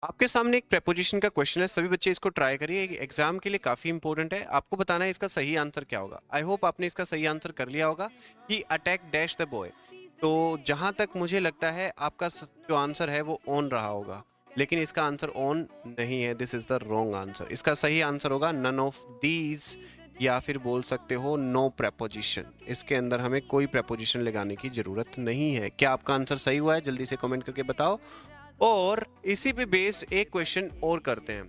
आपके सामने एक प्रेपोजिशन का क्वेश्चन है। सभी बच्चे इसको ट्राई करिए, एग्जाम के लिए काफी इंपॉर्टेंट है। आपको बताना है इसका सही आंसर क्या होगा। आई होप आपने इसका सही आंसर कर लिया होगा कि अटैक डैश द बॉय। तो जहां तक मुझे लगता है आपका जो आंसर है वो ऑन रहा होगा, लेकिन इसका आंसर ऑन नहीं है। This is the wrong answer. इसका सही आंसर होगा नन ऑफ दीज, या फिर बोल सकते हो नो प्रेपोजिशन। इसके अंदर हमें कोई प्रेपोजिशन लगाने की जरूरत नहीं है। क्या आपका आंसर सही हुआ है? जल्दी से कमेंट करके बताओ। और इसी पे बेस एक क्वेश्चन और करते हैं।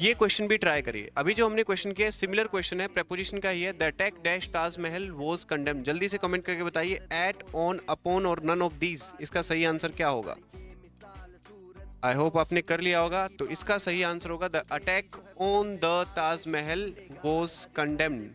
ये क्वेश्चन भी ट्राई करिए। अभी जो हमने क्वेश्चन किया है सिमिलर क्वेश्चन है, प्रेपोजिशन का ही है। The attack dash Taj Mahal was condemned. जल्दी से कमेंट करके बताइए एट, ऑन, अपॉन और नन ऑफ दीज। इसका सही आंसर क्या होगा? आई होप आपने कर लिया होगा। तो इसका सही आंसर होगा the attack on the Taj Mahal was condemned.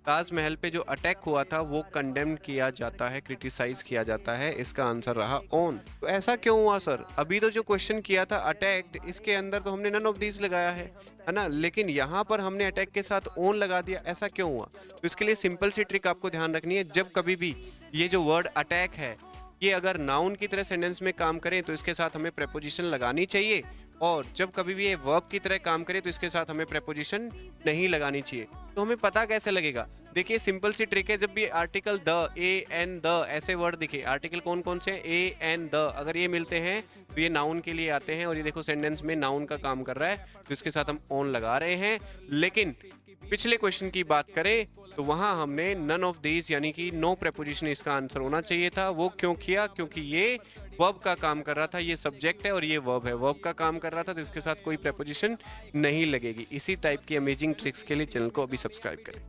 Taj Mahal पे जो अटैक हुआ था वो कंडेम किया जाता है, क्रिटिसाइज किया जाता है। इसका आंसर रहा ऑन। तो ऐसा क्यों हुआ सर? अभी तो जो क्वेश्चन किया था अटैक्ड, इसके अंदर तो हमने नन ऑफ दीज लगाया है ना, लेकिन यहाँ पर हमने अटैक के साथ ऑन लगा दिया। ऐसा क्यों हुआ? तो इसके लिए सिंपल सी ट्रिक आपको ध्यान रखनी है। जब कभी भी ये जो वर्ड अटैक है ये अगर नाउन की तरह सेंटेंस में काम करें तो इसके साथ हमें प्रेपोजिशन लगानी चाहिए, और जब कभी भी ये वर्ब की तरह काम करे तो इसके साथ हमें प्रेपोजिशन नहीं लगानी चाहिए। तो हमें पता कैसे लगेगा? देखिए सिंपल सी ट्रिक है। जब भी article the, a an the ऐसे वर्ड दिखे, आर्टिकल कौन कौन से? ए एन द, अगर ये मिलते हैं तो ये नाउन के लिए आते हैं। और ये देखो सेंटेंस में नाउन का काम कर रहा है तो इसके साथ हम ऑन लगा रहे हैं। लेकिन पिछले क्वेश्चन की बात करें तो वहां हमने नन ऑफ दीज यानी कि नो प्रेपोजिशन इसका आंसर होना चाहिए था। वो क्यों किया? क्योंकि ये वर्ब का काम कर रहा था। ये सब्जेक्ट है और ये वर्ब है, वर्ब का काम कर रहा था तो इसके साथ कोई प्रेपोजिशन नहीं लगेगी। इसी टाइप की अमेजिंग ट्रिक्स के लिए चैनल को अभी सब्सक्राइब करें।